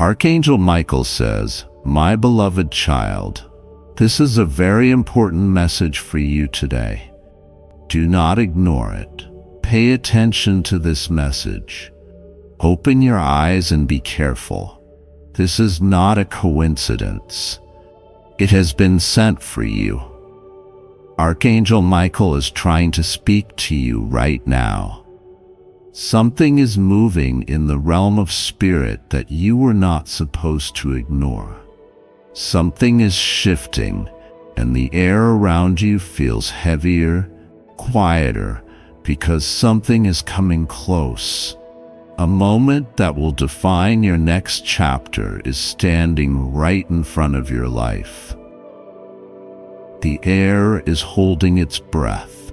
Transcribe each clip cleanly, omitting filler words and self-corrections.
Archangel Michael says, "My beloved child, this is a very important message for you today. Do not ignore it. Pay attention to this message. Open your eyes and be careful. This is not a coincidence. It has been sent for you." Archangel Michael is trying to speak to you right now. Something is moving in the realm of spirit that you were not supposed to ignore. Something is shifting, and the air around you feels heavier, quieter, because something is coming close. A moment that will define your next chapter is standing right in front of your life. The air is holding its breath.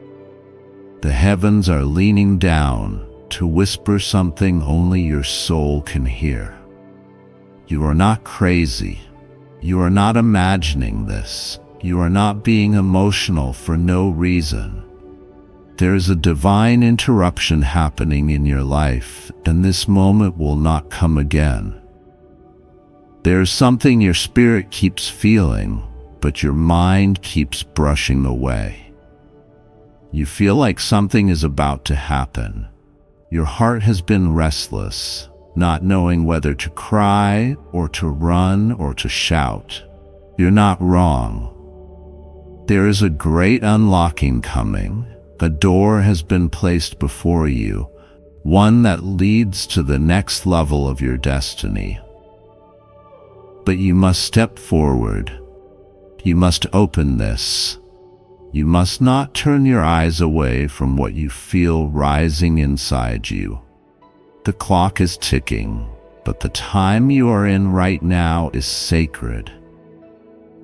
The heavens are leaning down to whisper something only your soul can hear. You are not crazy. You are not imagining this. You are not being emotional for no reason. There is a divine interruption happening in your life, and this moment will not come again. There is something your spirit keeps feeling, but your mind keeps brushing away. You feel like something is about to happen. Your heart has been restless, not knowing whether to cry or to run or to shout. You're not wrong. There is a great unlocking coming. A door has been placed before you, one that leads to the next level of your destiny. But you must step forward. You must open this. You must not turn your eyes away from what you feel rising inside you. The clock is ticking, but the time you are in right now is sacred.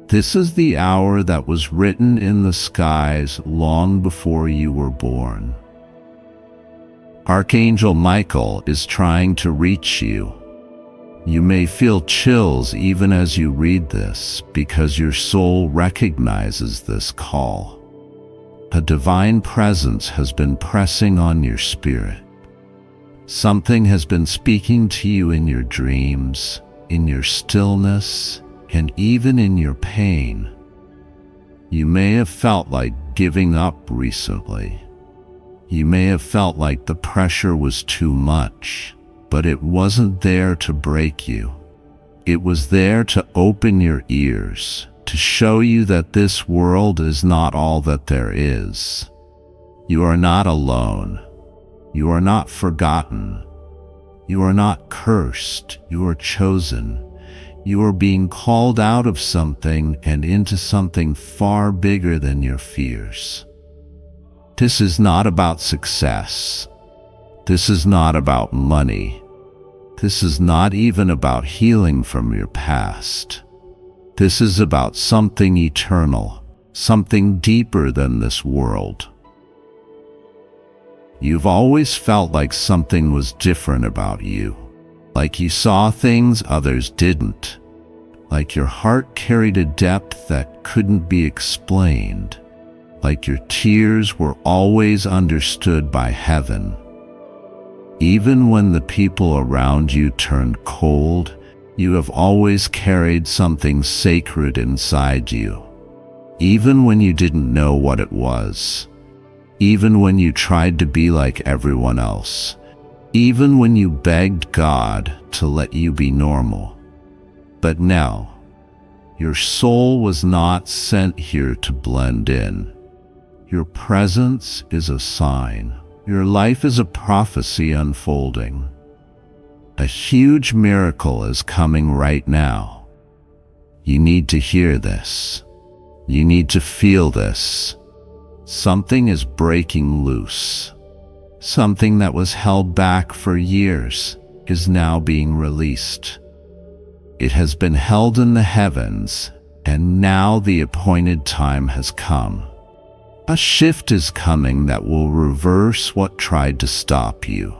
This is the hour that was written in the skies long before you were born. Archangel Michael is trying to reach you. You may feel chills even as you read this because your soul recognizes this call. A divine presence has been pressing on your spirit. Something has been speaking to you in your dreams, in your stillness, and even in your pain. You may have felt like giving up recently. You may have felt like the pressure was too much, but it wasn't there to break you. It was there to open your ears, to show you that this world is not all that there is. You are not alone. You are not forgotten. You are not cursed. You are chosen. You are being called out of something and into something far bigger than your fears. This is not about success. This is not about money. This is not even about healing from your past. This is about something eternal, something deeper than this world. You've always felt like something was different about you, like you saw things others didn't, like your heart carried a depth that couldn't be explained, like your tears were always understood by heaven. Even when the people around you turned cold, you have always carried something sacred inside you. Even when you didn't know what it was. Even when you tried to be like everyone else. Even when you begged God to let you be normal. But now, your soul was not sent here to blend in. Your presence is a sign. Your life is a prophecy unfolding. A huge miracle is coming right now. You need to hear this. You need to feel this. Something is breaking loose. Something that was held back for years is now being released. It has been held in the heavens, and now the appointed time has come. A shift is coming that will reverse what tried to stop you.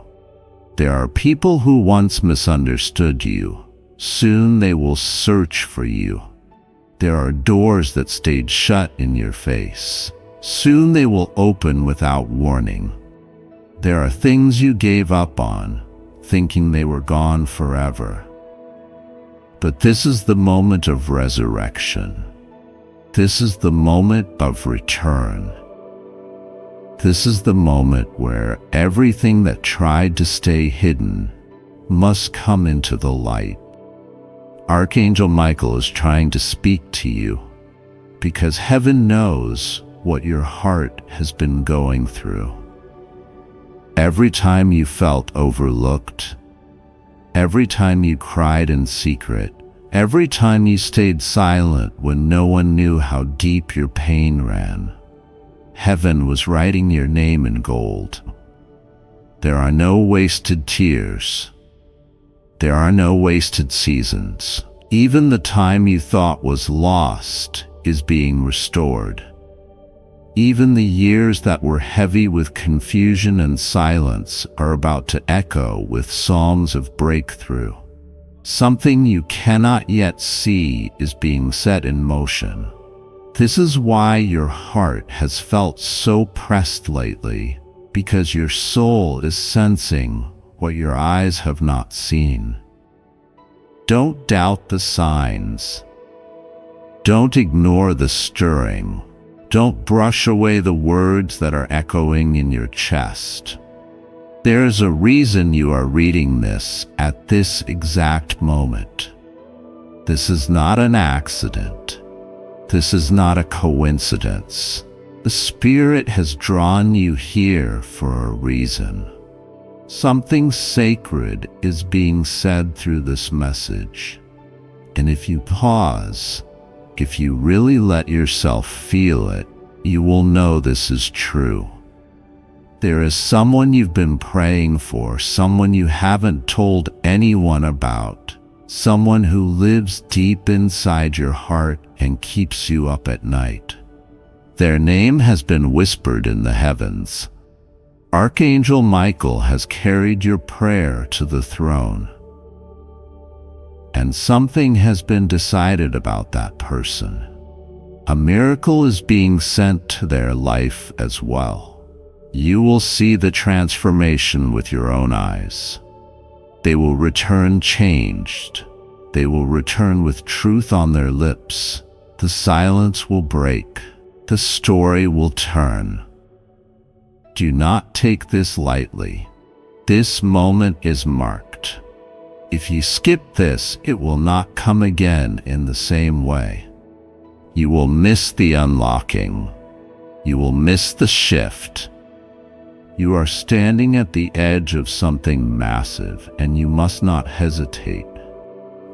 There are people who once misunderstood you. Soon they will search for you. There are doors that stayed shut in your face. Soon they will open without warning. There are things you gave up on, thinking they were gone forever. But this is the moment of resurrection. This is the moment of return. This is the moment where everything that tried to stay hidden must come into the light. Archangel Michael is trying to speak to you because heaven knows what your heart has been going through. Every time you felt overlooked, every time you cried in secret, every time you stayed silent when no one knew how deep your pain ran, heaven was writing your name in gold. There are no wasted tears. There are no wasted seasons. Even the time you thought was lost is being restored. Even the years that were heavy with confusion and silence are about to echo with songs of breakthrough. Something you cannot yet see is being set in motion. This is why your heart has felt so pressed lately, because your soul is sensing what your eyes have not seen. Don't doubt the signs. Don't ignore the stirring. Don't brush away the words that are echoing in your chest. There is a reason you are reading this at this exact moment. This is not an accident. This is not a coincidence. The Spirit has drawn you here for a reason. Something sacred is being said through this message. And if you pause, if you really let yourself feel it, you will know this is true. There is someone you've been praying for, someone you haven't told anyone about, someone who lives deep inside your heart and keeps you up at night. Their name has been whispered in the heavens. Archangel Michael has carried your prayer to the throne. And something has been decided about that person. A miracle is being sent to their life as well. You will see the transformation with your own eyes. They will return changed. They will return with truth on their lips. The silence will break. The story will turn. Do not take this lightly. This moment is marked. If you skip this, it will not come again in the same way. You will miss the unlocking. You will miss the shift. You are standing at the edge of something massive, and you must not hesitate.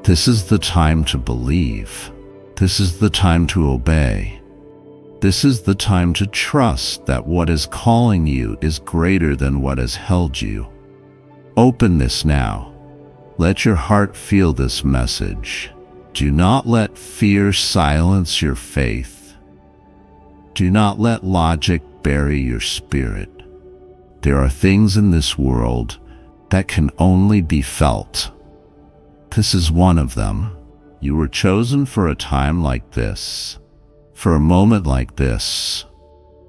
This is the time to believe. This is the time to obey. This is the time to trust that what is calling you is greater than what has held you. Open this now. Let your heart feel this message. Do not let fear silence your faith. Do not let logic bury your spirit. There are things in this world that can only be felt. This is one of them. You were chosen for a time like this, for a moment like this,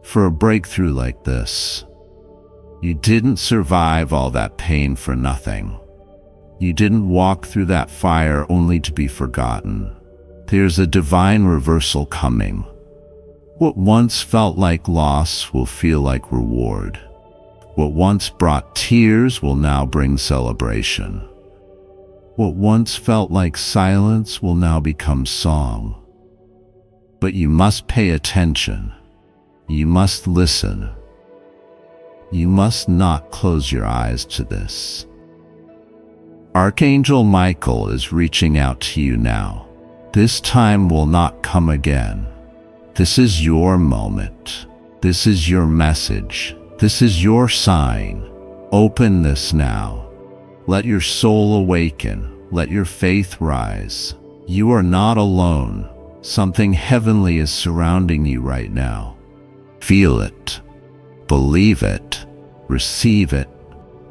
for a breakthrough like this. You didn't survive all that pain for nothing. You didn't walk through that fire only to be forgotten. There's a divine reversal coming. What once felt like loss will feel like reward. What once brought tears will now bring celebration. What once felt like silence will now become song. But you must pay attention. You must listen. You must not close your eyes to this. Archangel Michael is reaching out to you now. This time will not come again. This is your moment. This is your message. This is your sign. Open this now. Let your soul awaken. Let your faith rise. You are not alone. Something heavenly is surrounding you right now. Feel it. Believe it. Receive it.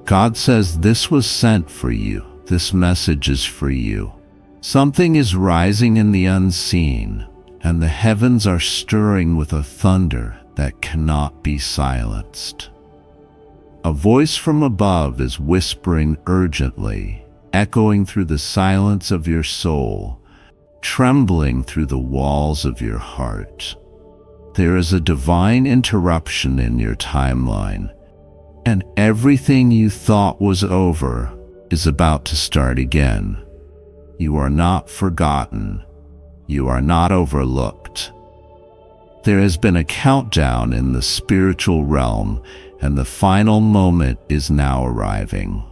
God says this was sent for you. This message is for you. Something is rising in the unseen, and the heavens are stirring with a thunder that cannot be silenced. A voice from above is whispering urgently, echoing through the silence of your soul, trembling through the walls of your heart. There is a divine interruption in your timeline, and everything you thought was over is about to start again. You are not forgotten. You are not overlooked. There has been a countdown in the spiritual realm, and the final moment is now arriving.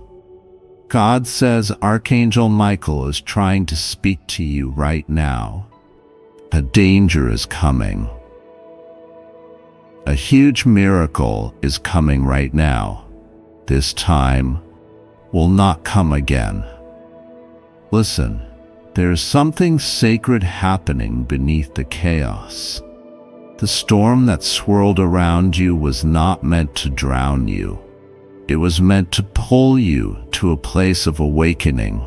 God says Archangel Michael is trying to speak to you right now. A danger is coming. A huge miracle is coming right now. This time will not come again. Listen, there is something sacred happening beneath the chaos. The storm that swirled around you was not meant to drown you. It was meant to pull you to a place of awakening.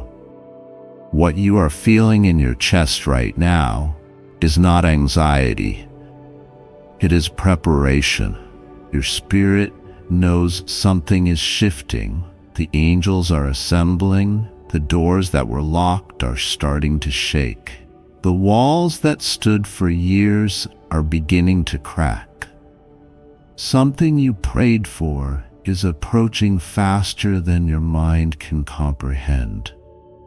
What you are feeling in your chest right now is not anxiety. It is preparation. Your spirit knows something is shifting. The angels are assembling. The doors that were locked are starting to shake. The walls that stood for years are beginning to crack. Something you prayed for is approaching faster than your mind can comprehend.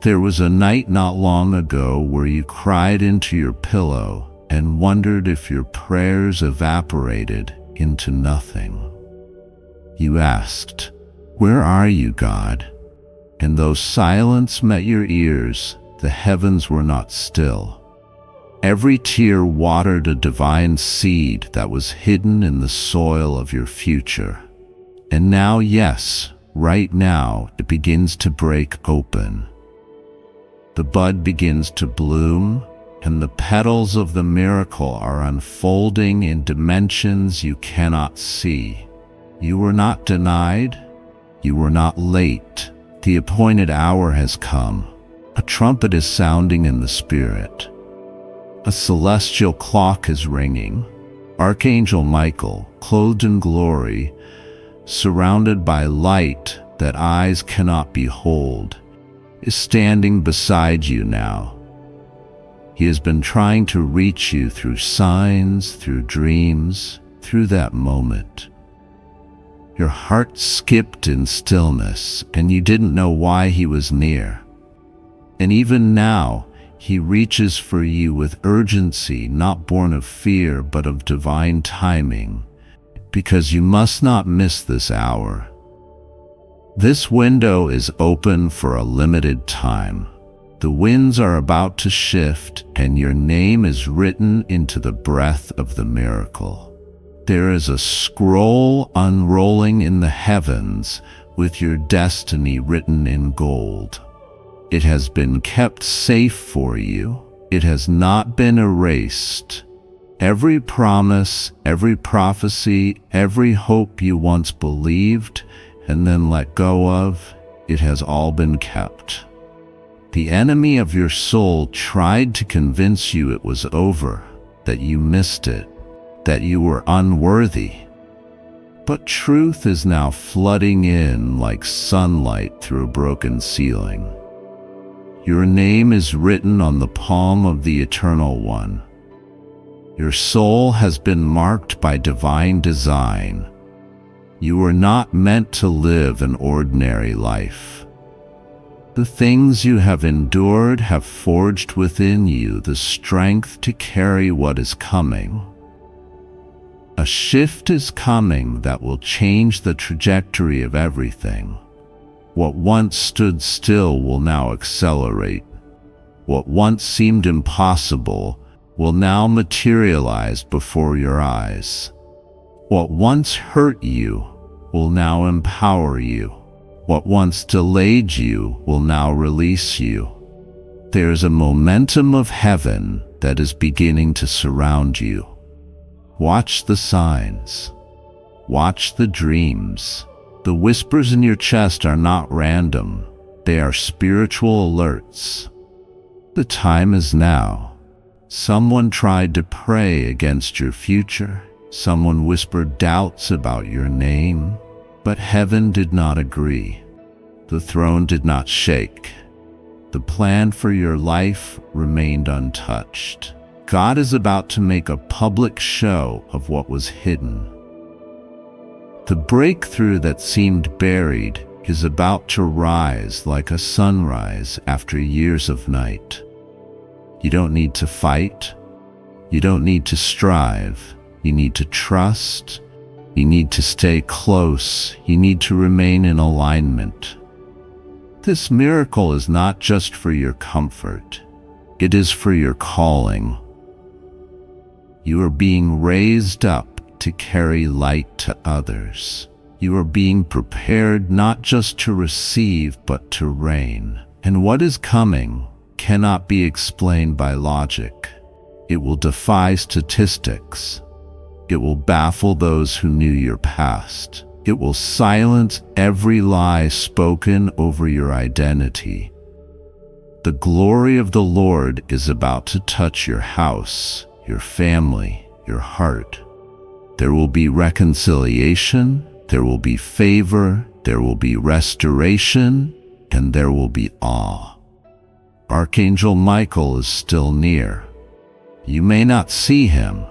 There was a night not long ago where you cried into your pillow and wondered if your prayers evaporated into nothing. You asked, "Where are you, God?" And though silence met your ears, the heavens were not still. Every tear watered a divine seed that was hidden in the soil of your future. And now, yes, right now, it begins to break open. The bud begins to bloom, and the petals of the miracle are unfolding in dimensions you cannot see. You were not denied. You were not late. The appointed hour has come. A trumpet is sounding in the spirit. A celestial clock is ringing. Archangel Michael, clothed in glory, surrounded by light that eyes cannot behold, is standing beside you now. He has been trying to reach you through signs, through dreams, through that moment. Your heart skipped in stillness, and you didn't know why he was near. And even now, he reaches for you with urgency, not born of fear, but of divine timing, because you must not miss this hour. This window is open for a limited time. The winds are about to shift, and your name is written into the breath of the miracle. There is a scroll unrolling in the heavens with your destiny written in gold. It has been kept safe for you. It has not been erased. Every promise, every prophecy, every hope you once believed and then let go of, it has all been kept. The enemy of your soul tried to convince you it was over, that you missed it, that you were unworthy. But truth is now flooding in like sunlight through a broken ceiling. Your name is written on the palm of the Eternal One. Your soul has been marked by divine design. You were not meant to live an ordinary life. The things you have endured have forged within you the strength to carry what is coming. A shift is coming that will change the trajectory of everything. What once stood still will now accelerate. What once seemed impossible will now materialize before your eyes. What once hurt you will now empower you. What once delayed you will now release you. There is a momentum of heaven that is beginning to surround you. Watch the signs. Watch the dreams. The whispers in your chest are not random. They are spiritual alerts. The time is now. Someone tried to pray against your future. Someone whispered doubts about your name. But heaven did not agree. The throne did not shake. The plan for your life remained untouched. God is about to make a public show of what was hidden. The breakthrough that seemed buried is about to rise like a sunrise after years of night. You don't need to fight. You don't need to strive. You need to trust. You need to stay close. You need to remain in alignment. This miracle is not just for your comfort. It is for your calling. You are being raised up to carry light to others. You are being prepared not just to receive, but to reign. And what is coming cannot be explained by logic. It will defy statistics. It will baffle those who knew your past. It will silence every lie spoken over your identity. The glory of the Lord is about to touch your house, your family, your heart. There will be reconciliation, there will be favor, there will be restoration, and there will be awe. Archangel Michael is still near. You may not see him,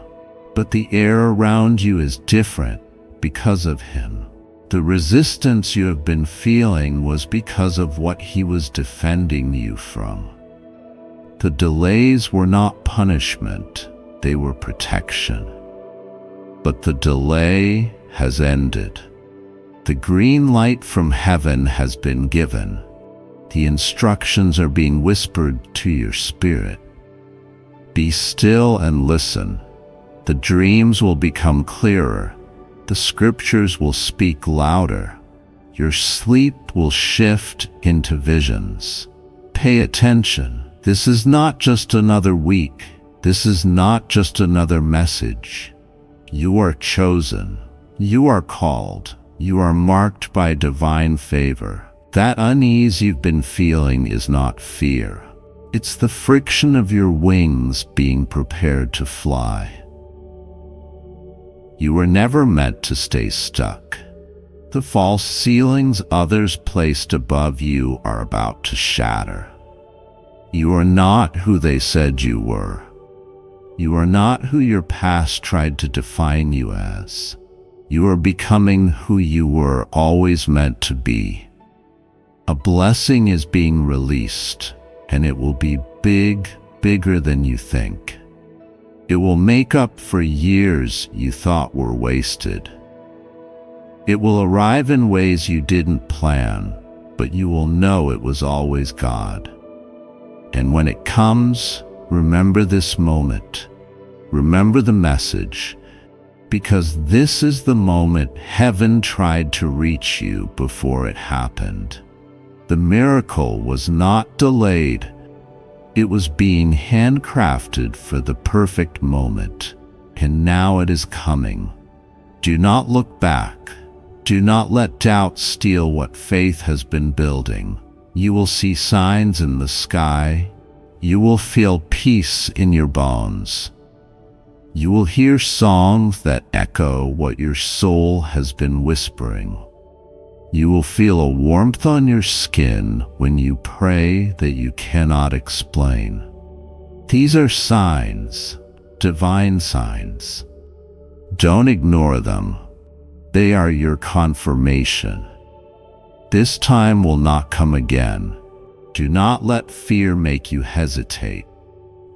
but the air around you is different because of him. The resistance you have been feeling was because of what he was defending you from. The delays were not punishment, they were protection. But the delay has ended. The green light from heaven has been given. The instructions are being whispered to your spirit. Be still and listen. The dreams will become clearer. The scriptures will speak louder. Your sleep will shift into visions. Pay attention. This is not just another week. This is not just another message. You are chosen. You are called. You are marked by divine favor. That unease you've been feeling is not fear. It's the friction of your wings being prepared to fly. You were never meant to stay stuck. The false ceilings others placed above you are about to shatter. You are not who they said you were. You are not who your past tried to define you as. You are becoming who you were always meant to be. A blessing is being released, and it will be big, bigger than you think. It will make up for years you thought were wasted. It will arrive in ways you didn't plan, but you will know it was always God. And when it comes, remember this moment. Remember the message, because this is the moment heaven tried to reach you before it happened. The miracle was not delayed. It was being handcrafted for the perfect moment, and now it is coming. Do not look back. Do not let doubt steal what faith has been building. You will see signs in the sky. You will feel peace in your bones. You will hear songs that echo what your soul has been whispering. You will feel a warmth on your skin when you pray that you cannot explain. These are signs, divine signs. Don't ignore them. They are your confirmation. This time will not come again. Do not let fear make you hesitate.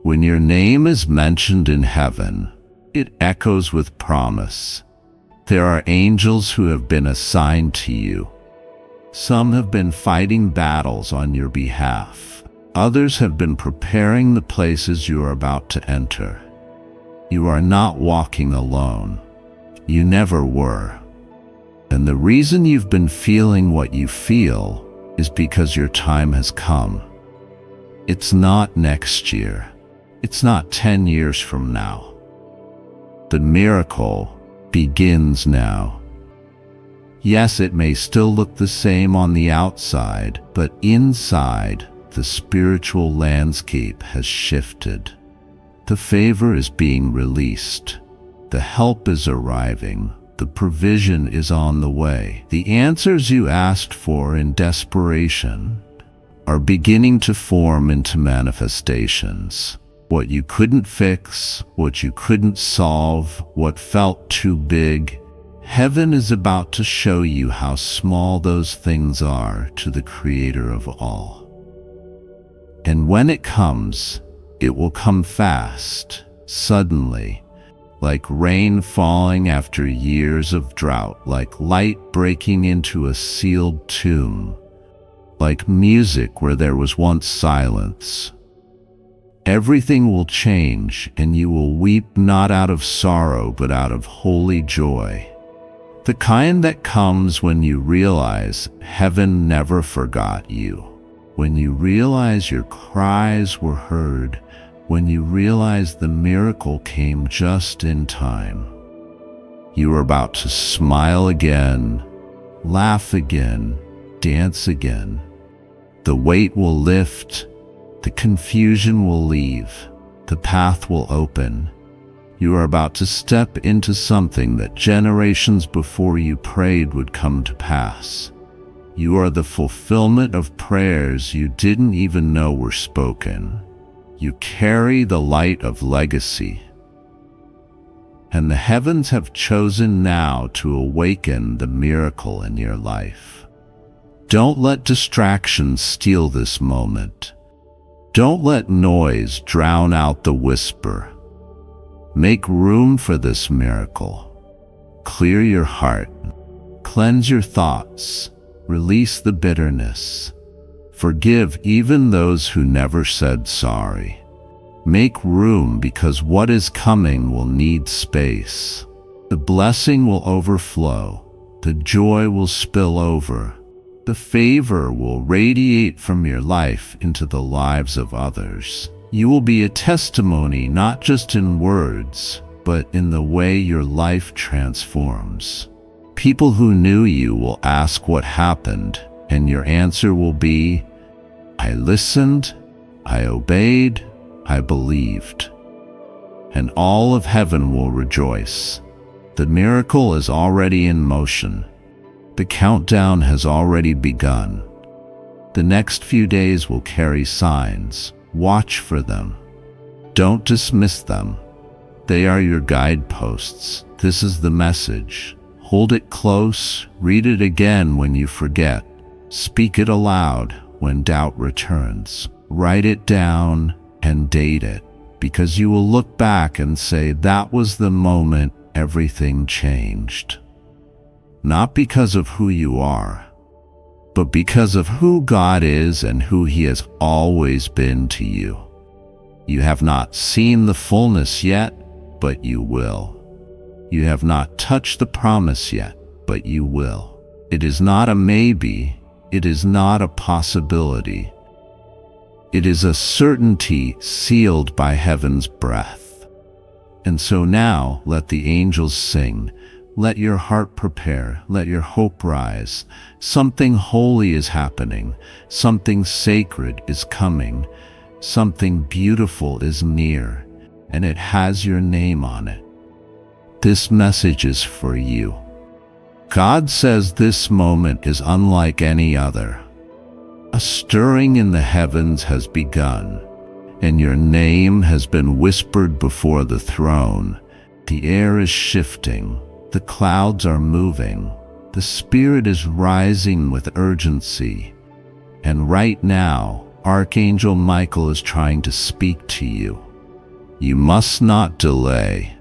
When your name is mentioned in heaven, it echoes with promise. There are angels who have been assigned to you. Some have been fighting battles on your behalf. Others have been preparing the places you are about to enter. You are not walking alone. You never were. And the reason you've been feeling what you feel is because your time has come. It's not next year. It's not 10 years from now. The miracle begins now. Yes, it may still look the same on the outside, but inside, the spiritual landscape has shifted. The favor is being released. The help is arriving. The provision is on the way. The answers you asked for in desperation are beginning to form into manifestations. What you couldn't fix, what you couldn't solve, what felt too big, heaven is about to show you how small those things are to the Creator of all. And when it comes, it will come fast, suddenly, like rain falling after years of drought, like light breaking into a sealed tomb, like music where there was once silence. Everything will change, and you will weep not out of sorrow, but out of holy joy. The kind that comes when you realize heaven never forgot you, when you realize your cries were heard, when you realize the miracle came just in time. You are about to smile again, laugh again, dance again. The weight will lift, the confusion will leave, the path will open. You are about to step into something that generations before you prayed would come to pass. You are the fulfillment of prayers you didn't even know were spoken. You carry the light of legacy. And the heavens have chosen now to awaken the miracle in your life. Don't let distractions steal this moment. Don't let noise drown out the whisper. Make room for this miracle. Clear your heart. Cleanse your thoughts. Release the bitterness. Forgive even those who never said sorry. Make room, because what is coming will need space. The blessing will overflow. The joy will spill over. The favor will radiate from your life into the lives of others. You will be a testimony not just in words, but in the way your life transforms. People who knew you will ask what happened, and your answer will be, I listened, I obeyed, I believed. And all of heaven will rejoice. The miracle is already in motion. The countdown has already begun. The next few days will carry signs. Watch for them. Don't dismiss them. They are your guideposts. This is the message. Hold it close. Read it again when you forget. Speak it aloud when doubt returns. Write it down and date it, because you will look back and say, that was the moment everything changed. Not because of who you are, but because of who God is and who He has always been to you. You have not seen the fullness yet, but you will. You have not touched the promise yet, but you will. It is not a maybe. It is not a possibility. It is a certainty sealed by heaven's breath. And so now let the angels sing. Let your heart prepare. Let your hope rise. Something holy is happening. Something sacred is coming. Something beautiful is near, and it has your name on it. This message is for you. God says this moment is unlike any other. A stirring in the heavens has begun, and your name has been whispered before the throne. The air is shifting. The clouds are moving. The Spirit is rising with urgency. And right now, Archangel Michael is trying to speak to you. You must not delay.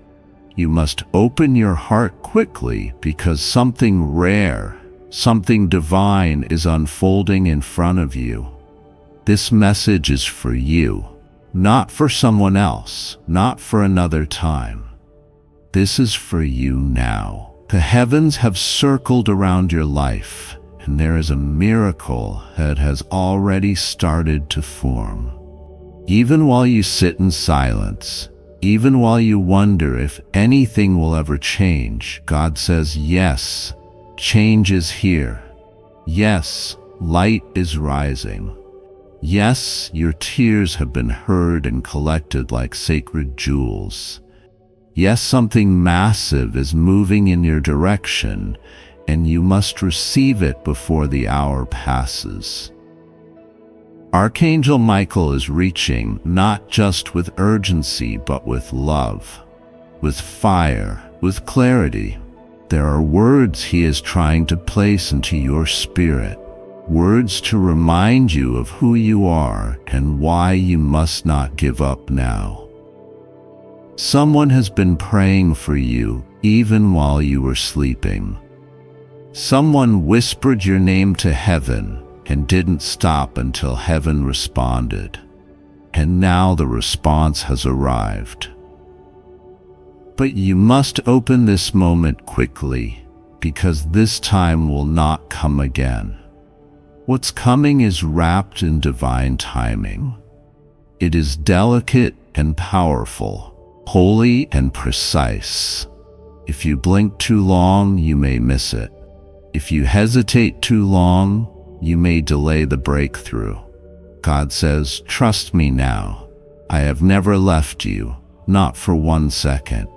You must open your heart quickly, because something rare, something divine is unfolding in front of you. This message is for you, not for someone else, not for another time. This is for you now. The heavens have circled around your life, and there is a miracle that has already started to form. Even while you sit in silence, even while you wonder if anything will ever change, God says, yes, change is here. Yes, light is rising. Yes, your tears have been heard and collected like sacred jewels. Yes, something massive is moving in your direction, and you must receive it before the hour passes. Archangel Michael is reaching not just with urgency, but with love, with fire, with clarity. There are words he is trying to place into your spirit, words to remind you of who you are and why you must not give up now. Someone has been praying for you even while you were sleeping. Someone whispered your name to heaven and didn't stop until heaven responded. And now the response has arrived. But you must open this moment quickly, because this time will not come again. What's coming is wrapped in divine timing. It is delicate and powerful, holy and precise. If you blink too long, you may miss it. If you hesitate too long, you may delay the breakthrough. God says, "Trust me now. I have never left you, not for 1 second.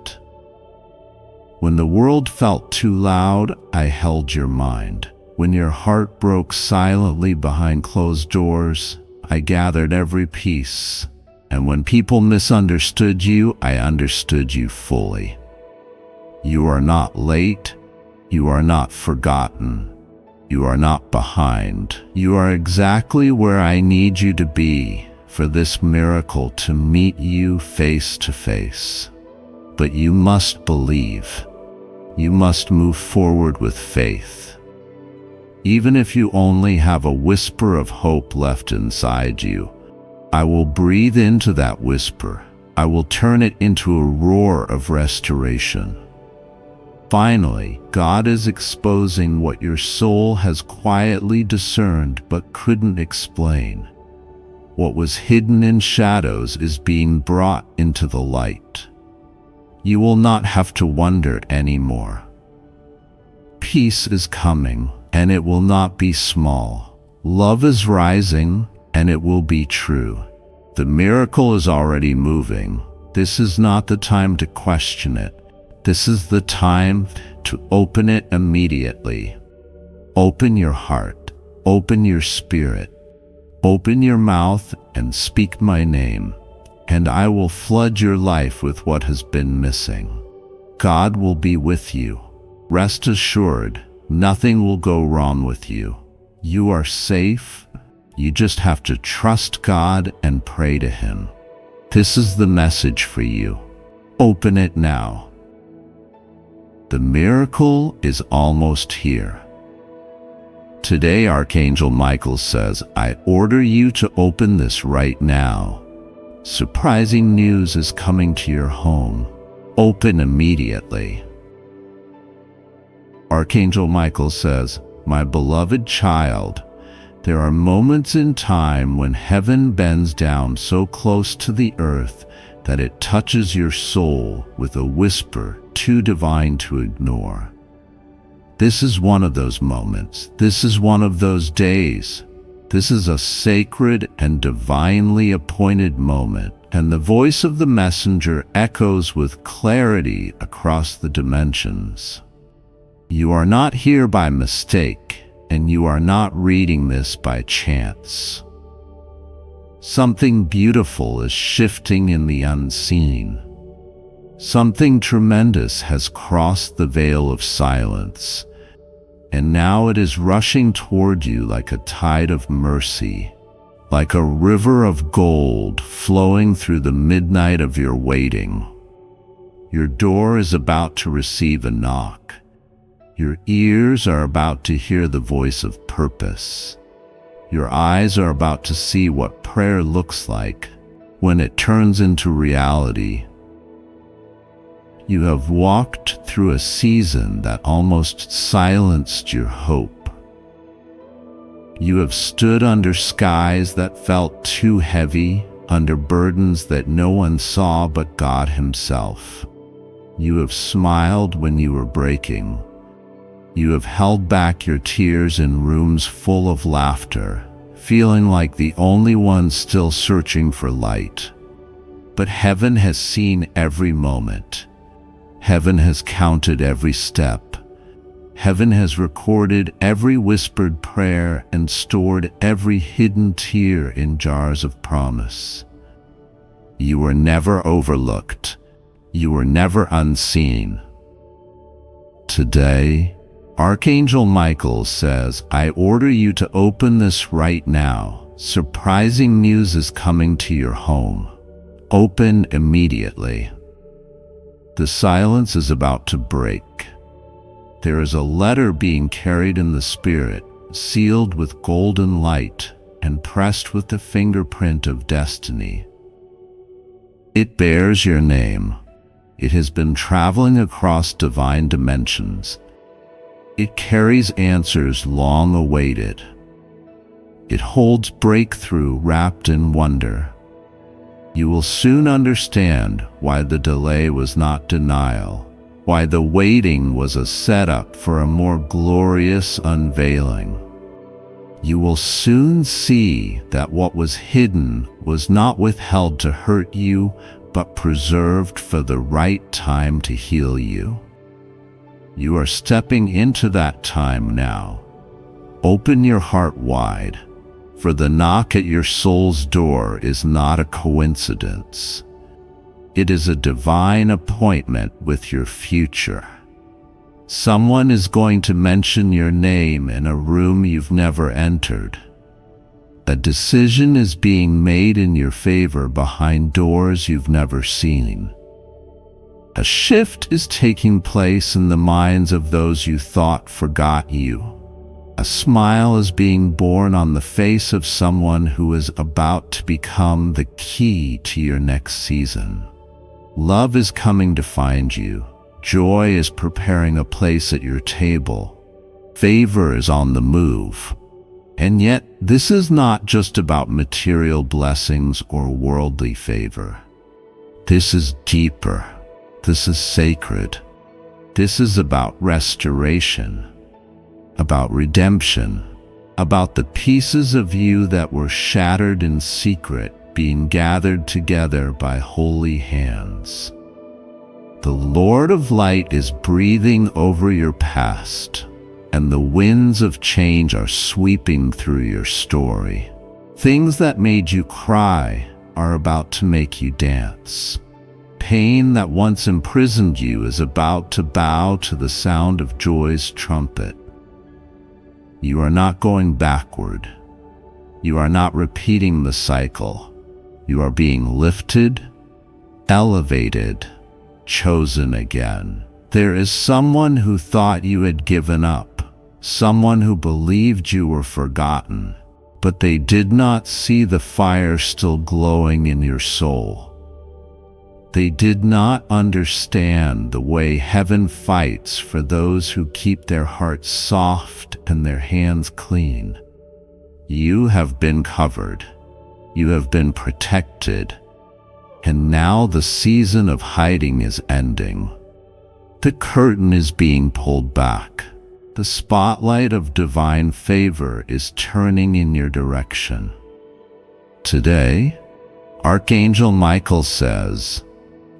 When the world felt too loud, I held your mind. When your heart broke silently behind closed doors, I gathered every piece. And when people misunderstood you, I understood you fully. You are not late. You are not forgotten. You are not behind. You are exactly where I need you to be for this miracle to meet you face to face. But you must believe. You must move forward with faith. Even if you only have a whisper of hope left inside you, I will breathe into that whisper. I will turn it into a roar of restoration. Finally, God is exposing what your soul has quietly discerned but couldn't explain. What was hidden in shadows is being brought into the light. You will not have to wonder anymore. Peace is coming, and it will not be small. Love is rising, and it will be true. The miracle is already moving. This is not the time to question it. This is the time to open it immediately. Open your heart, open your spirit, open your mouth and speak my name, and I will flood your life with what has been missing. God will be with you. Rest assured, nothing will go wrong with you. You are safe. You just have to trust God and pray to Him. This is the message for you. Open it now. The miracle is almost here. Today, Archangel Michael says, I order you to open this right now. Surprising news is coming to your home. Open immediately. Archangel Michael says, my beloved child, there are moments in time when heaven bends down so close to the earth that it touches your soul with a whisper too divine to ignore. This is one of those moments. This is one of those days. This is a sacred and divinely appointed moment, and the voice of the messenger echoes with clarity across the dimensions. You are not here by mistake, and you are not reading this by chance. Something beautiful is shifting in the unseen. Something tremendous has crossed the veil of silence, and now it is rushing toward you like a tide of mercy, like a river of gold flowing through the midnight of your waiting. Your door is about to receive a knock. Your ears are about to hear the voice of purpose. Your eyes are about to see what prayer looks like when it turns into reality. You have walked through a season that almost silenced your hope. You have stood under skies that felt too heavy, under burdens that no one saw but God Himself. You have smiled when you were breaking. You have held back your tears in rooms full of laughter, feeling like the only one still searching for light. But heaven has seen every moment. Heaven has counted every step. Heaven has recorded every whispered prayer and stored every hidden tear in jars of promise. You were never overlooked. You were never unseen. Today, Archangel Michael says, I order you to open this right now. Surprising news is coming to your home. Open immediately. The silence is about to break. There is a letter being carried in the spirit, sealed with golden light and pressed with the fingerprint of destiny. It bears your name. It has been traveling across divine dimensions. It carries answers long awaited. It holds breakthrough wrapped in wonder. You will soon understand why the delay was not denial, why the waiting was a setup for a more glorious unveiling. You will soon see that what was hidden was not withheld to hurt you, but preserved for the right time to heal you. You are stepping into that time now. Open your heart wide, for the knock at your soul's door is not a coincidence. It is a divine appointment with your future. Someone is going to mention your name in a room you've never entered. A decision is being made in your favor behind doors you've never seen. A shift is taking place in the minds of those you thought forgot you. A smile is being born on the face of someone who is about to become the key to your next season. Love is coming to find you. Joy is preparing a place at your table. Favor is on the move. And yet, this is not just about material blessings or worldly favor. This is deeper. This is sacred. This is about restoration, about redemption, about the pieces of you that were shattered in secret being gathered together by holy hands. The Lord of Light is breathing over your past, and the winds of change are sweeping through your story. Things that made you cry are about to make you dance. Pain that once imprisoned you is about to bow to the sound of joy's trumpet. You are not going backward. You are not repeating the cycle. You are being lifted, elevated, chosen again. There is someone who thought you had given up, someone who believed you were forgotten, but they did not see the fire still glowing in your soul. They did not understand the way heaven fights for those who keep their hearts soft and their hands clean. You have been covered. You have been protected. And now the season of hiding is ending. The curtain is being pulled back. The spotlight of divine favor is turning in your direction. Today, Archangel Michael says,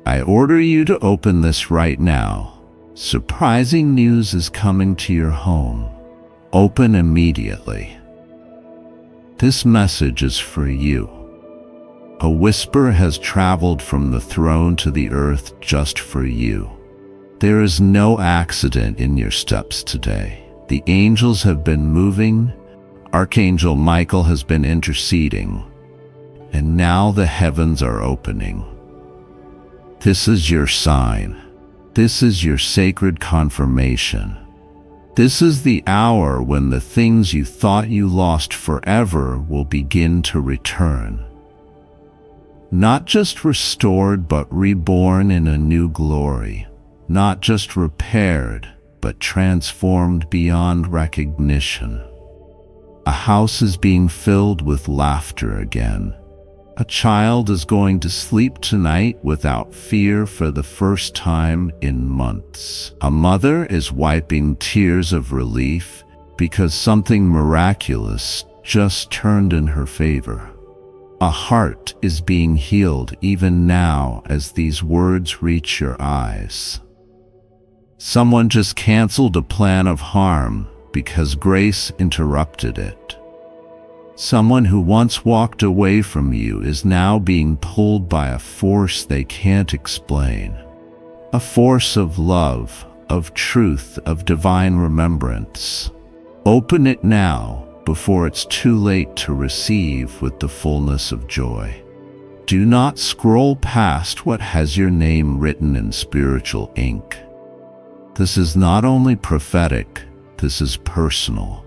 I order you to open this right now. Surprising news is coming to your home. Open immediately. This message is for you. A whisper has traveled from the throne to the earth just for you. There is no accident in your steps today. The angels have been moving. Archangel Michael has been interceding. And now the heavens are opening. This is your sign. This is your sacred confirmation. This is the hour when the things you thought you lost forever will begin to return. Not just restored, but reborn in a new glory. Not just repaired, but transformed beyond recognition. A house is being filled with laughter again. A child is going to sleep tonight without fear for the first time in months. A mother is wiping tears of relief because something miraculous just turned in her favor. A heart is being healed even now as these words reach your eyes. Someone just canceled a plan of harm because grace interrupted it. Someone who once walked away from you is now being pulled by a force they can't explain. A force of love, of truth, of divine remembrance. Open it now before it's too late to receive with the fullness of joy. Do not scroll past what has your name written in spiritual ink. This is not only prophetic, this is personal.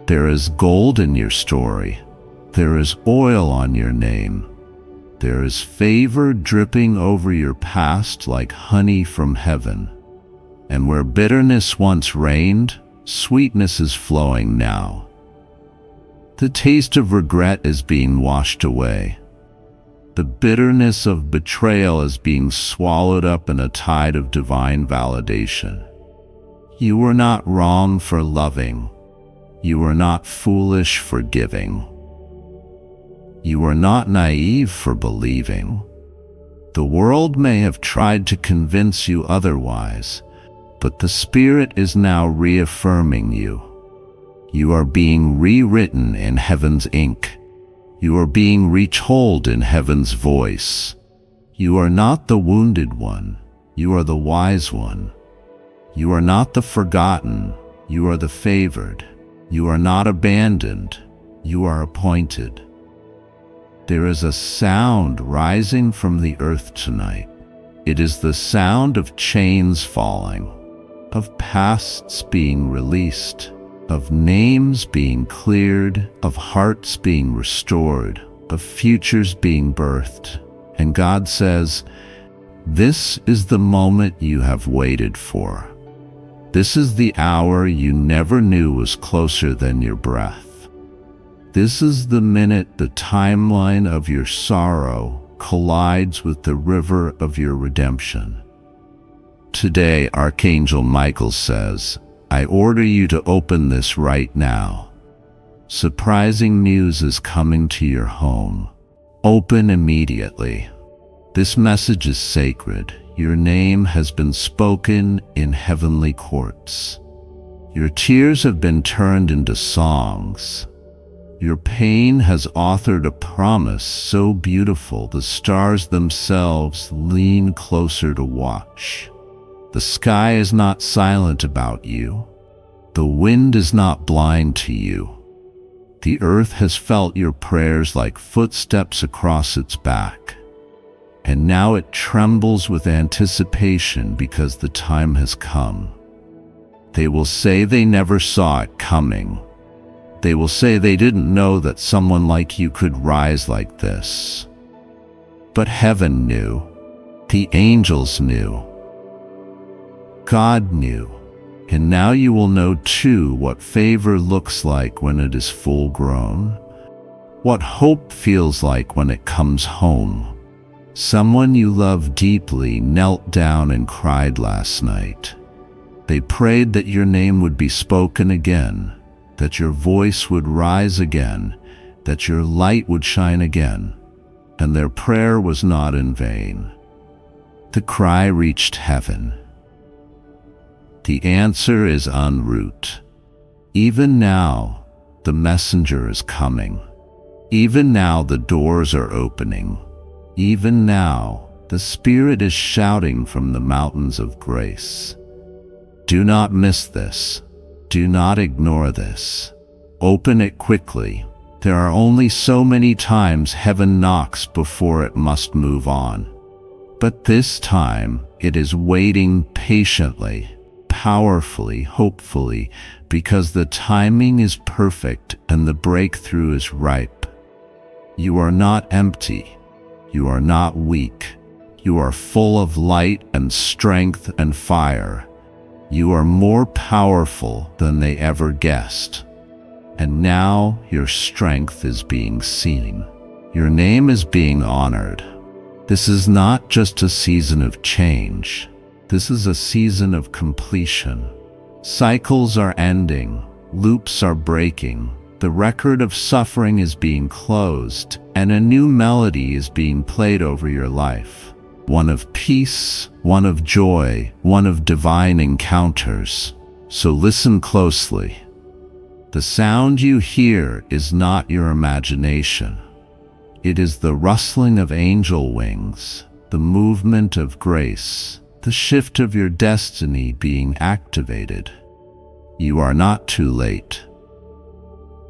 There is gold in your story. There is oil on your name. There is favor dripping over your past like honey from heaven. And where bitterness once reigned, sweetness is flowing now. The taste of regret is being washed away. The bitterness of betrayal is being swallowed up in a tide of divine validation. You were not wrong for loving. You were not foolish for giving. You were not naive for believing. The world may have tried to convince you otherwise, but the Spirit is now reaffirming you. You are being rewritten in heaven's ink. You are being retold in heaven's voice. You are not the wounded one. You are the wise one. You are not the forgotten. You are the favored. You are not abandoned. You are appointed. There is a sound rising from the earth tonight. It is the sound of chains falling, of pasts being released, of names being cleared, of hearts being restored, of futures being birthed. And God says, "This is the moment you have waited for. This is the hour you never knew was closer than your breath. This is the minute the timeline of your sorrow collides with the river of your redemption." Today, Archangel Michael says, "I order you to open this right now. Surprising news is coming to your home. Open immediately. This message is sacred. Your name has been spoken in heavenly courts. Your tears have been turned into songs. Your pain has authored a promise so beautiful the stars themselves lean closer to watch. The sky is not silent about you. The wind is not blind to you. The earth has felt your prayers like footsteps across its back. And now it trembles with anticipation because the time has come. They will say they never saw it coming. They will say they didn't know that someone like you could rise like this. But heaven knew. The angels knew. God knew. And now you will know too what favor looks like when it is full grown. What hope feels like when it comes home. Someone you love deeply knelt down and cried last night. They prayed that your name would be spoken again, that your voice would rise again, that your light would shine again, and their prayer was not in vain. The cry reached heaven. The answer is en route. Even now, the messenger is coming. Even now, the doors are opening. Even now, the Spirit is shouting from the mountains of grace. Do not miss this. Do not ignore this. Open it quickly. There are only so many times heaven knocks before it must move on. But this time, it is waiting patiently, powerfully, hopefully, because the timing is perfect and the breakthrough is ripe. You are not empty. You are not weak. You are full of light and strength and fire. You are more powerful than they ever guessed. And now your strength is being seen. Your name is being honored. This is not just a season of change. This is a season of completion. Cycles are ending. Loops are breaking. The record of suffering is being closed, and a new melody is being played over your life. one of peace, one of joy, one of divine encounters. So listen closely. The sound you hear is not your imagination. It is the rustling of angel wings, the movement of grace, the shift of your destiny being activated. You are not too late.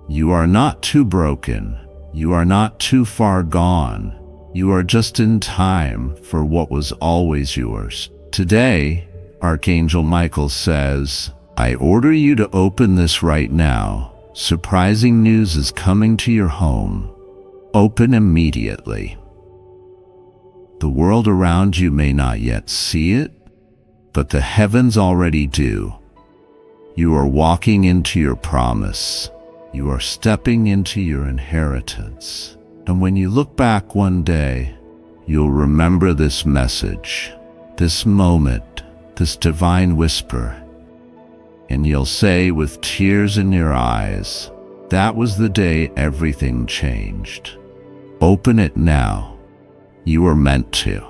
You are not too broken. You are not too far gone. You are just in time for what was always yours. Today, Archangel Michael says, I order you to open this right now. Surprising news is coming to your home. Open immediately. The world around you may not yet see it, but the heavens already do. You are walking into your promise. You are stepping into your inheritance. And when you look back one day, you'll remember this message, this moment, this divine whisper, and you'll say with tears in your eyes, that was the day everything changed. Open it now. You were meant to.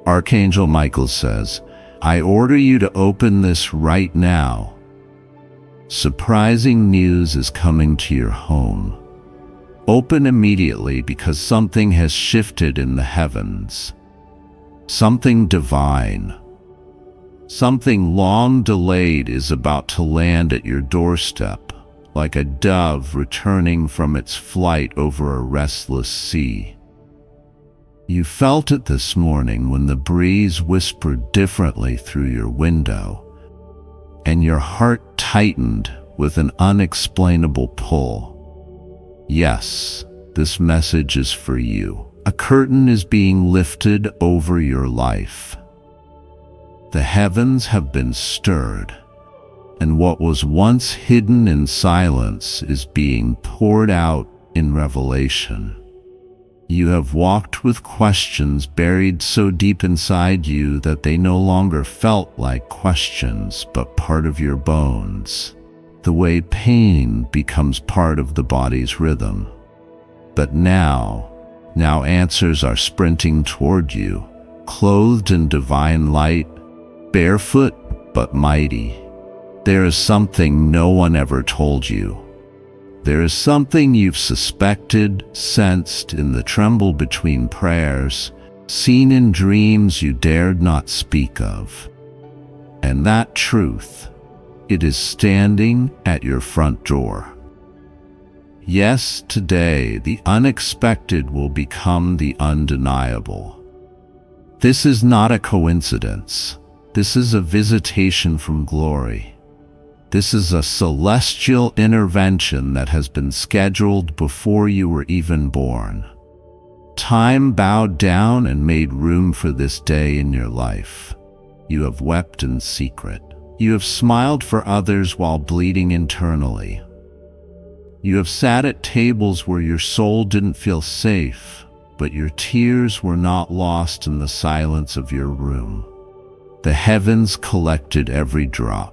Archangel Michael says, I order you to open this right now. Surprising news is coming to your home. Open immediately because something has shifted in the heavens. Something divine. Something long delayed is about to land at your doorstep, like a dove returning from its flight over a restless sea. You felt it this morning when the breeze whispered differently through your window, and your heart tightened with an unexplainable pull. Yes, this message is for you. A curtain is being lifted over your life. The heavens have been stirred, and what was once hidden in silence is being poured out in revelation. You have walked with questions buried so deep inside you that they no longer felt like questions, but part of your bones. The way pain becomes part of the body's rhythm. But now answers are sprinting toward you, clothed in divine light, barefoot but mighty. There is something no one ever told you. There is something you've suspected, sensed in the tremble between prayers, seen in dreams you dared not speak of. And that truth, it is standing at your front door. Yes, today the unexpected will become the undeniable. This is not a coincidence. This is a visitation from glory. This is a celestial intervention that has been scheduled before you were even born. Time bowed down and made room for this day in your life. You have wept in secret. You have smiled for others while bleeding internally. You have sat at tables where your soul didn't feel safe, but your tears were not lost in the silence of your room. The heavens collected every drop.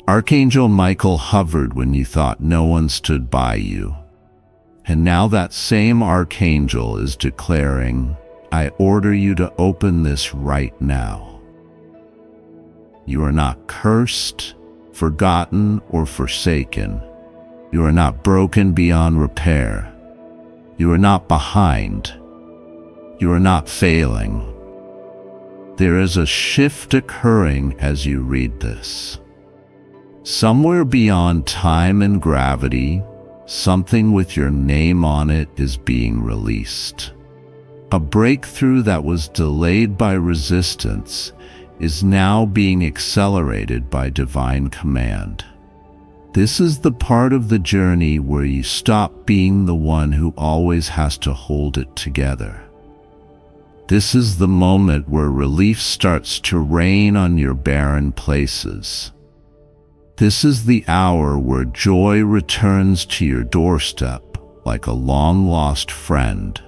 Archangel Michael hovered when you thought no one stood by you. And now that same Archangel is declaring, I order you to open this right now. You are not cursed, forgotten, or forsaken. You are not broken beyond repair. You are not behind. You are not failing. There is a shift occurring as you read this. Somewhere beyond time and gravity, something with your name on it is being released. A breakthrough that was delayed by resistance is now being accelerated by divine command. This is the part of the journey where you stop being the one who always has to hold it together. This is the moment where relief starts to rain on your barren places. This is the hour where joy returns to your doorstep like a long-lost friend,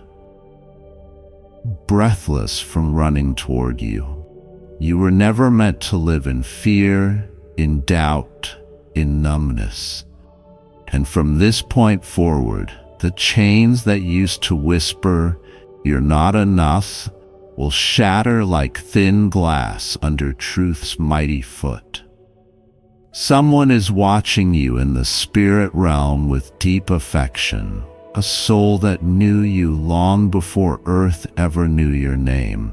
breathless from running toward you. You were never meant to live in fear, in doubt, in numbness. And from this point forward, the chains that used to whisper, "You're not enough," will shatter like thin glass under truth's mighty foot. Someone is watching you in the spirit realm with deep affection, a soul that knew you long before earth ever knew your name.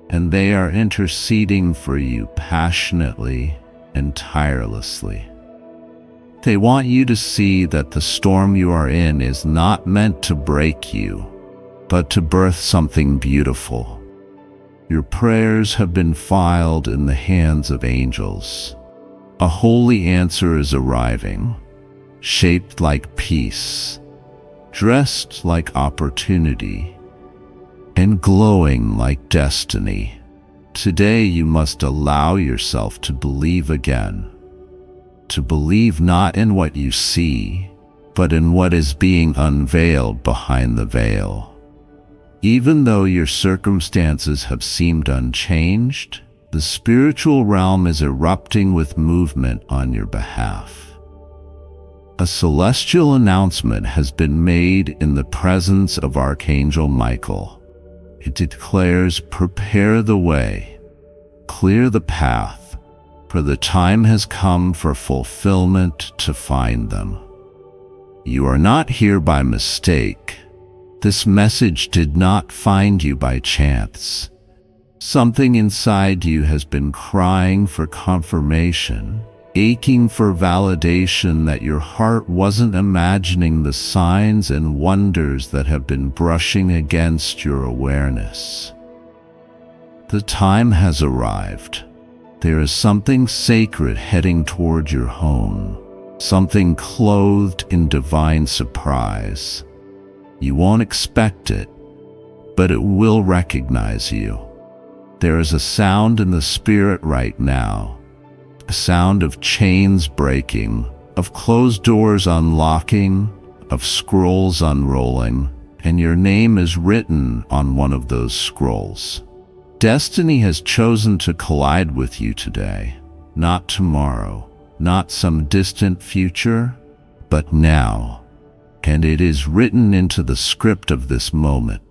And they are interceding for you passionately and tirelessly. They want you to see that the storm you are in is not meant to break you, but to birth something beautiful. Your prayers have been filed in the hands of angels. A holy answer is arriving, shaped like peace, dressed like opportunity, and glowing like destiny. Today you must allow yourself to believe again, to believe not in what you see, but in what is being unveiled behind the veil. Even though your circumstances have seemed unchanged, the spiritual realm is erupting with movement on your behalf. A celestial announcement has been made in the presence of Archangel Michael. It declares, "Prepare the way, clear the path, for the time has come for fulfillment to find them." You are not here by mistake. This message did not find you by chance. Something inside you has been crying for confirmation, aching for validation that your heart wasn't imagining the signs and wonders that have been brushing against your awareness. The time has arrived. There is something sacred heading toward your home, something clothed in divine surprise. You won't expect it, but it will recognize you. There is a sound in the spirit right now, a sound of chains breaking, of closed doors unlocking, of scrolls unrolling, and your name is written on one of those scrolls. Destiny has chosen to collide with you today, not tomorrow, not some distant future, but now. And it is written into the script of this moment.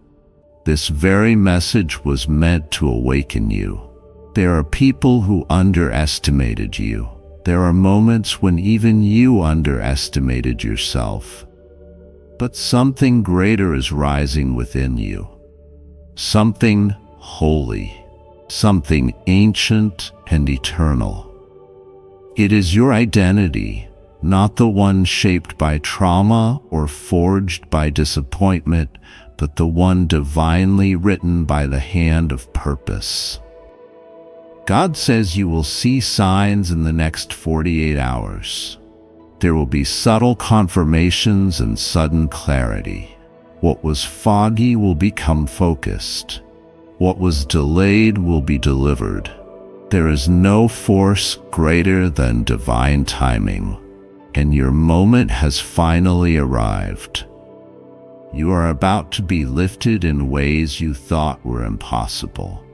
This very message was meant to awaken you. There are people who underestimated you. There are moments when even you underestimated yourself. But something greater is rising within you. Something holy, something ancient and eternal. It is your identity, not the one shaped by trauma or forged by disappointment, but the one divinely written by the hand of purpose. God says you will see signs in the next 48 hours. There will be subtle confirmations and sudden clarity. What was foggy will become focused. What was delayed will be delivered. There is no force greater than divine timing, and your moment has finally arrived. You are about to be lifted in ways you thought were impossible.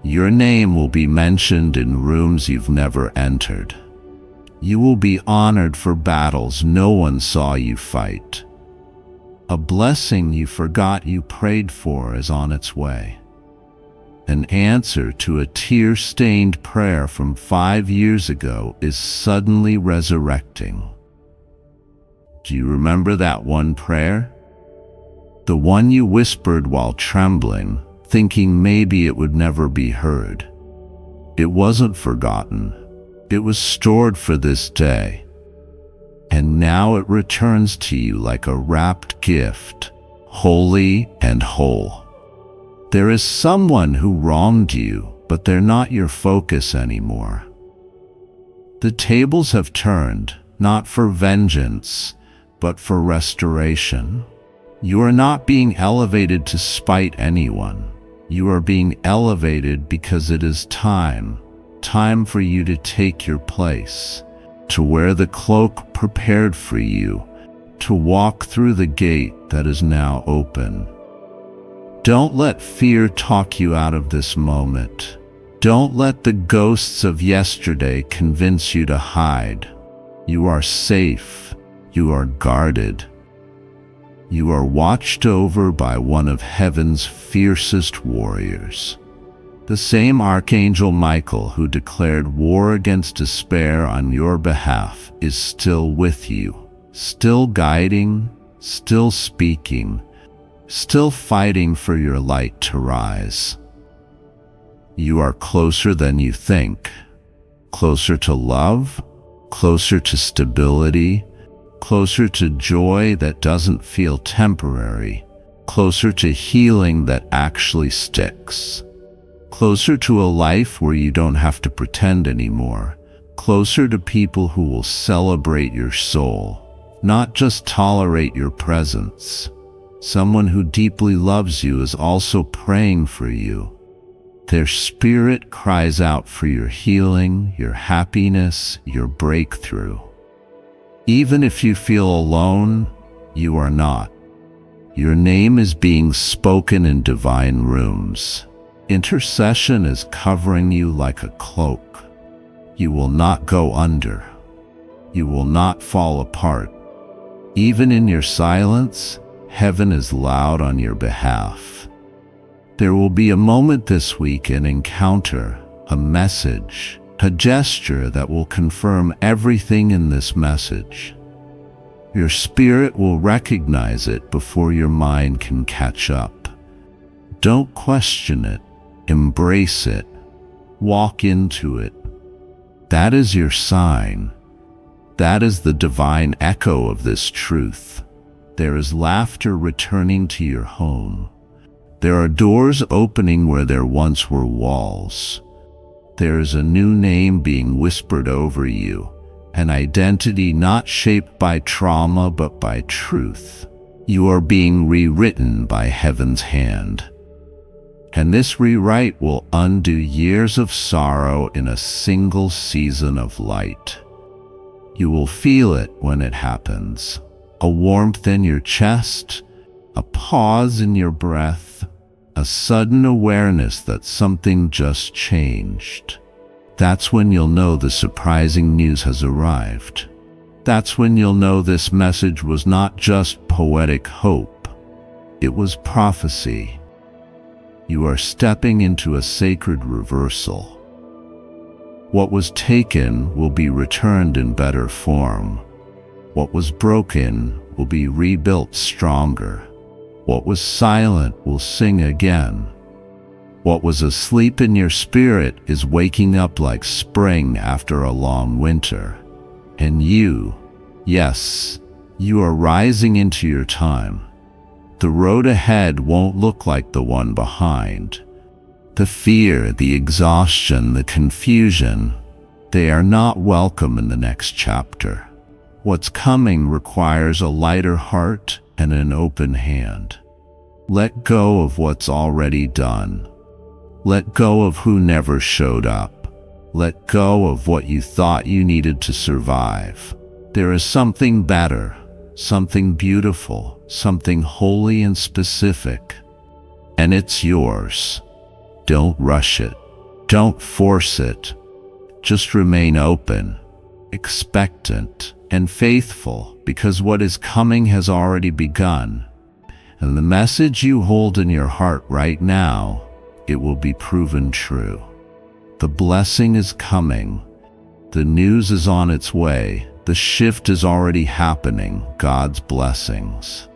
Your name will be mentioned in rooms you've never entered. You will be honored for battles no one saw you fight. A blessing you forgot you prayed for is on its way. An answer to a tear-stained prayer from 5 years ago is suddenly resurrecting. Do you remember that one prayer? The one you whispered while trembling, thinking maybe it would never be heard. It wasn't forgotten. It was stored for this day. And now it returns to you like a wrapped gift, holy and whole. There is someone who wronged you, but they're not your focus anymore. The tables have turned, not for vengeance, but for restoration. You are not being elevated to spite anyone. You are being elevated because it is time for you to take your place, to wear the cloak prepared for you, to walk through the gate that is now open. Don't let fear talk you out of this moment. Don't let the ghosts of yesterday convince you to hide. You are safe. You are guarded. You are watched over by one of heaven's fiercest warriors. The same Archangel Michael who declared war against despair on your behalf is still with you, still guiding, still speaking, still fighting for your light to rise. You are closer than you think, closer to love, closer to stability, closer to joy that doesn't feel temporary, closer to healing that actually sticks, closer to a life where you don't have to pretend anymore, closer to people who will celebrate your soul, not just tolerate your presence. Someone who deeply loves you is also praying for you. Their spirit cries out for your healing, your happiness, your breakthrough. Even if you feel alone, you are not. Your name is being spoken in divine rooms. Intercession is covering you like a cloak. You will not go under. You will not fall apart. Even in your silence, heaven is loud on your behalf. There will be a moment this week, an encounter, a message, a gesture that will confirm everything in this message. Your spirit will recognize it before your mind can catch up. Don't question it. Embrace it. Walk into it. That is your sign. That is the divine echo of this truth. There is laughter returning to your home. There are doors opening where there once were walls. There is a new name being whispered over you, an identity not shaped by trauma but by truth. You are being rewritten by heaven's hand. And this rewrite will undo years of sorrow in a single season of light. You will feel it when it happens. A warmth in your chest, a pause in your breath, a sudden awareness that something just changed. That's when you'll know the surprising news has arrived. That's when you'll know this message was not just poetic hope. It was prophecy. You are stepping into a sacred reversal. What was taken will be returned in better form. What was broken will be rebuilt stronger. What was silent will sing again. What was asleep in your spirit is waking up like spring after a long winter. And you, yes, you are rising into your time. The road ahead won't look like the one behind. The fear, the exhaustion, the confusion, they are not welcome in the next chapter. What's coming requires a lighter heart and an open hand. Let go of what's already done. Let go of who never showed up. Let go of what you thought you needed to survive. There is something better, something beautiful, something holy and specific, and it's yours. Don't rush it. Don't force it. Just remain open, expectant, and faithful, because what is coming has already begun. And the message you hold in your heart right now, it will be proven true. The blessing is coming. The news is on its way. The shift is already happening. God's blessings.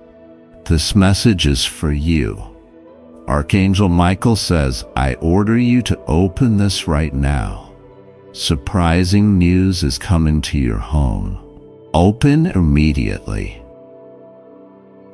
This message is for you. Archangel Michael says, I order you to open this right now. Surprising news is coming to your home. Open immediately.